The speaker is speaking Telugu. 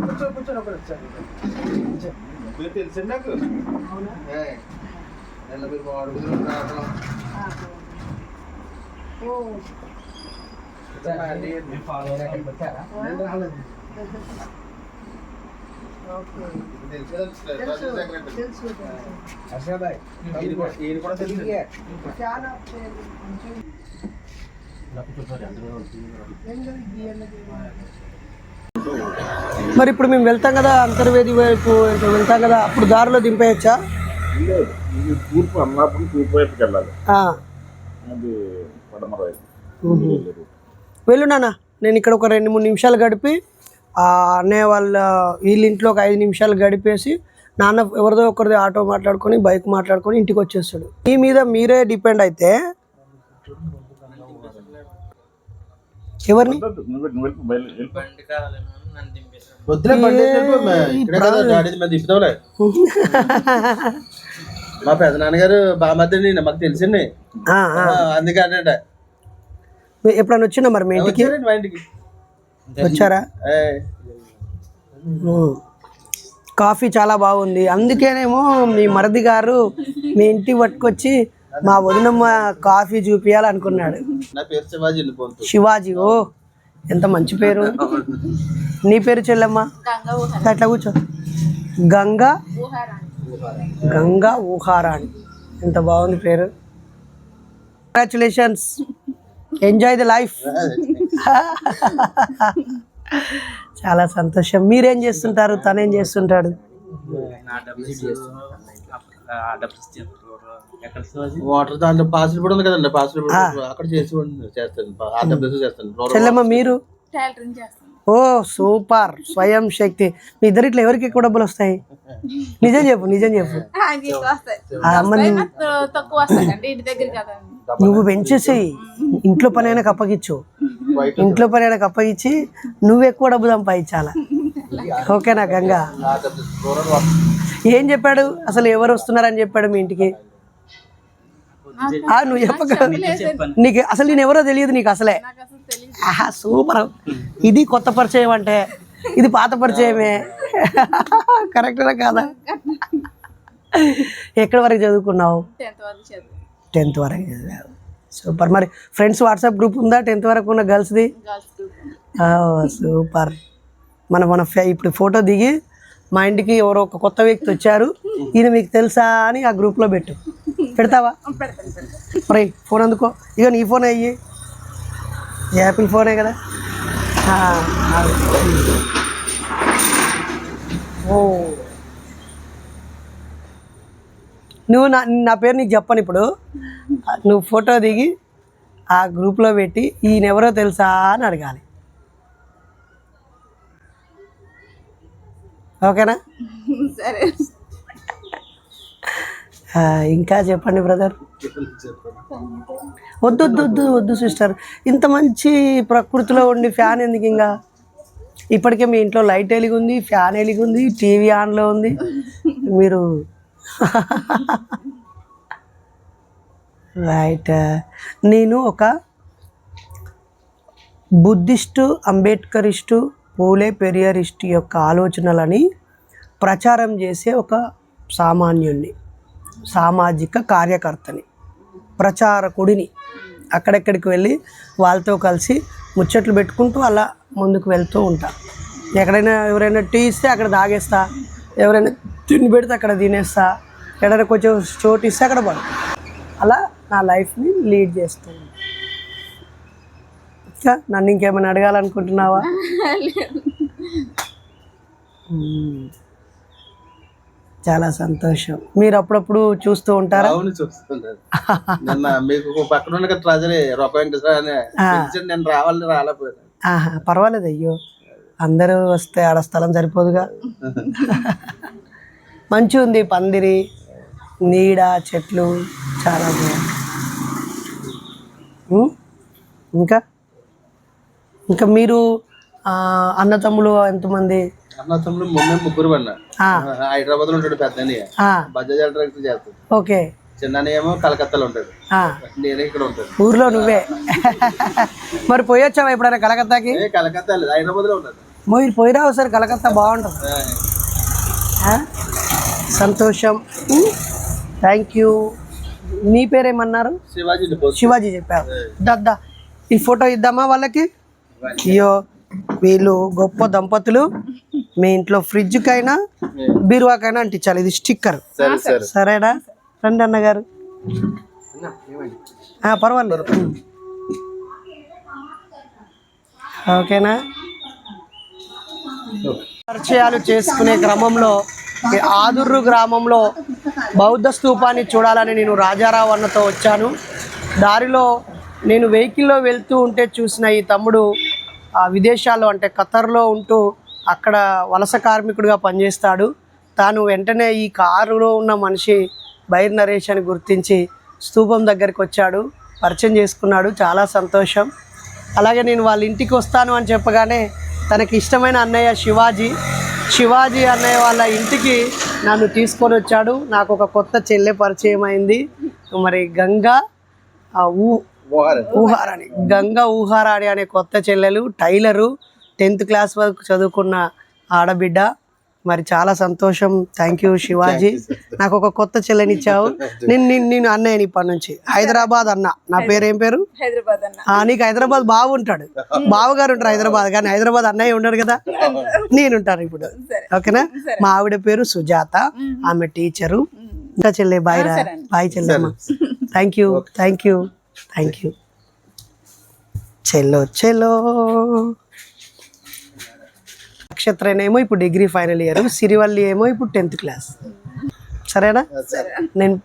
కూర్చొని ఒకరు వచ్చారు మీరు తెలిసింది నాకు నెల మీరు అడుగుతున్నారు మరి ఇప్పుడు మేము వెళ్తాం కదా అంతర్వేది వైపు వెళ్తాం కదా అప్పుడు దారిలో దింపేయచ్చా? తూర్పు అన్నప్పుడు తూర్పు వైపుకి వెళ్ళాలి, అది పడమర వైపు. వెళ్ళు నాన్న, నేను ఇక్కడ ఒక 2-3 నిమిషాలు గడిపి అన్నయ్య వాళ్ళ వీళ్ళ ఇంట్లో ఒక 5 నిమిషాలు గడిపేసి నాన్న ఎవరిదో ఒకరిది ఆటో మాట్లాడుకొని బైక్ మాట్లాడుకొని ఇంటికి వచ్చేస్తాడు. మీ మీద మీరే డిపెండ్ అయితే ఎవరిని మా పెద్ద నాన్నగారు బామద్దండి మాకు తెలిసింది, అందుకనండి. ఎప్పుడైనా వచ్చినా మరి మీ ఇంటికి? మా ఇంటికి వచ్చారా? కాఫీ చాలా బాగుంది, అందుకేనేమో మీ మరది గారు మీ ఇంటికి పట్టుకొచ్చి మా వదినమ్మ కాఫీ చూపించాలనుకున్నాడు. నా పేరు శివాజీ. శివాజీ, ఓ ఎంత మంచి పేరు. నీ పేరు చెల్లెమ్మ? అట్లా కూర్చో. గంగా ఊహారాణి, ఎంత బాగుంది పేరు. Congratulations, enjoy the life. చాలా సంతోషం. మీరేం చేస్తుంటారు, తనేం చేస్తుంటాడు? వాటర్ దాంట్లో పాసులు కూడా ఉంది కదండి, పాసులు అక్కడ చేస్తాను. చెల్లెమ్మ మీరు? ఓ సూపర్, స్వయం శక్తి. మీ ఇద్దరిట్లో ఎవరికి ఎక్కువ డబ్బులు వస్తాయి? నిజం చెప్పు. నువ్వు పెంచేసి ఇంట్లో పని అయినా కప్పగించి నువ్వు ఎక్కువ డబ్బు సంపాదించాలా? ఓకేనా గంగా? ఏం చెప్పాడు అసలు, ఎవరు వస్తున్నారని చెప్పాడు మీ ఇంటికి? నువ్వు చెప్పక నీకు అసలు నేను ఎవరో తెలియదు నీకు అసలే. సూపర్, ఇది కొత్త పరిచయం అంటే, ఇది పాత పరిచయమే. కరెక్టా కాదా? ఎక్కడి వరకు చదువుకున్నావు? 10th వరకు చదివావు. సూపర్. మరి ఫ్రెండ్స్ వాట్సాప్ గ్రూప్ ఉందా 10th వరకు ఉన్న గర్ల్స్ది? సూపర్. మన ఇప్పుడు ఫోటో దిగి మా ఇంటికి ఎవరో ఒక కొత్త వ్యక్తి వచ్చారు, ఈయన మీకు తెలుసా అని ఆ గ్రూప్లో పెడతావా? మరి ఫోన్ అందుకో, ఇక నీ ఫోన్ అయ్యి, యాపిల్ ఫోనే కదా. ఓ నువ్వు నా పేరు నీకు చెప్పను. ఇప్పుడు నువ్వు ఫోటో దిగి ఆ గ్రూప్లో పెట్టి ఈయన ఎవరో తెలుసా అని అడగాలి. ఓకేనా? సరే. ఇంకా చెప్పండి బ్రదర్. వద్దు సిస్టర్, ఇంత మంచి ప్రకృతిలో ఉండి ఫ్యాన్ ఎందుకు? ఇంకా ఇప్పటికే మీ ఇంట్లో లైట్ వెలిగింది, ఫ్యాన్ వెలిగింది, టీవీ ఆన్లో ఉంది. మీరు రైట్. నేను ఒక బుద్ధిస్టు, అంబేద్కరిస్టు, పూలే పెరియారిస్టు యొక్క ఆలోచనలని ప్రచారం చేసే ఒక సామాన్యుణ్ణి, సామాజిక కార్యకర్తని, ప్రచారకుడిని. అక్కడెక్కడికి వెళ్ళి వాళ్ళతో కలిసి ముచ్చట్లు పెట్టుకుంటూ అలా ముందుకు వెళ్తూ ఉంటా. ఎక్కడైనా ఎవరైనా టీ ఇస్తే అక్కడ తాగేస్తా, ఎవరైనా తిండి పెడితే అక్కడ తినేస్తా, ఎక్కడైనా కొంచెం చోటు ఇస్తే అక్కడ పడు. అలా నా లైఫ్ని లీడ్ చేస్తూ ఉంటా. నన్ను ఇంకేమైనా అడగాలనుకుంటున్నావా? చాలా సంతోషం. మీరు అప్పుడప్పుడు చూస్తూ ఉంటారా? అవును, చూస్తుంటారు. మీకు పక్కన నేను రాలేకపోయాను. పర్వాలేదు, అయ్యో అందరూ వస్తే ఆడ స్థలం సరిపోదుగా. మంచిగా ఉంది, పందిరి, నీడ, చెట్లు చాలా బాగుంది. ఇంకా మీరు అన్నతమ్ములు ఎంతమంది? అన్న తమ్ముడు మొన్న ముగ్గురు అన్న ఆ, హైదరాబాద్ లో ఉంటాడు పెద్ద ఆ, బజాజ్ ఎలక్ట్రిక్ చేస్తాడు, ఓకే. చిన్న ఏమో కలకత్తాలో ఉంటాడు, ఆ, నేనే ఇక్కడ ఉంటాడు. ఊర్లో నువ్వే. మరి పోయొచ్చావా ఎప్పుడైనా కలకత్తాకి? కలకత్తా లేదు, హైదరాబాద్ లో ఉంటాడు. మీరు పోయిరా ఒకసారి, కలకత్తా బాగుంటుంది. ఆ? సంతోషం, థ్యాంక్ యూ. మీ పేరేమన్నారు? శివాజీ శివాజీ చెప్పారు. దద్దా ఈ ఫోటో ఇద్దామా వాళ్ళకి? అయ్యో వీళ్ళు గొప్ప దంపతులు. మీ ఇంట్లో ఫ్రిడ్జ్కైనా బీరువాకైనా అంటించాలి ఇది స్టిక్కర్. సరే సరే సరేనా? రండి అన్నగారు. పర్వాలేదు, ఓకేనా? పరిచయాలు చేసుకునే క్రమంలో ఈ ఆదుర్రు గ్రామంలో బౌద్ధ స్తూపాన్ని చూడాలని నేను రాజారావు అన్నతో వచ్చాను. దారిలో నేను వెహికల్లో వెళ్తూ ఉంటే చూసిన ఈ తమ్ముడు విదేశాల్లో అంటే ఖతర్లో ఉంటూ అక్కడ వలస కార్మికుడిగా పనిచేస్తాడు. తాను వెంటనే ఈ కారులో ఉన్న మనిషి బైర్ నరేష్ అని గుర్తించి స్తూపం దగ్గరికి వచ్చాడు, పరిచయం చేసుకున్నాడు. చాలా సంతోషం. అలాగే నేను వాళ్ళ ఇంటికి వస్తాను అని చెప్పగానే తనకి ఇష్టమైన అన్నయ్య శివాజీ అన్నయ్య వాళ్ళ ఇంటికి నన్ను తీసుకొని వచ్చాడు. నాకు ఒక కొత్త చెల్లె పరిచయం అయింది. మరి గంగా ఊహారాణి అనే కొత్త చెల్లెలు, టైలరు, 10th క్లాస్ వరకు చదువుకున్న ఆడబిడ్డ. మరి చాలా సంతోషం. థ్యాంక్ యూ శివాజీ, నాకు ఒక కొత్త చెల్లెనిచ్చావు. నేను అన్నయ్యని ఇప్పటి నుంచి. హైదరాబాద్ అన్న, నా పేరు ఏం పేరు? నీకు హైదరాబాద్ బాగుంటాడు, బావగారు ఉంటారు హైదరాబాద్, కానీ హైదరాబాద్ అన్నయ్య ఉన్నాడు కదా, నేనుంటాను ఇప్పుడు. ఓకేనా? మా ఆవిడ పేరు సుజాత, ఆమె టీచరు. ఇంకా చెల్లె బాయ్ రా, బాయ్ చెల్లెమ్మ. థ్యాంక్ యూ చెల్లో. నక్షత్రనేమో ఇప్పుడు డిగ్రీ ఫైనల్ ఇయర్, సిరివల్లి ఏమో ఇప్పుడు 10th క్లాస్. సరేనా? నేను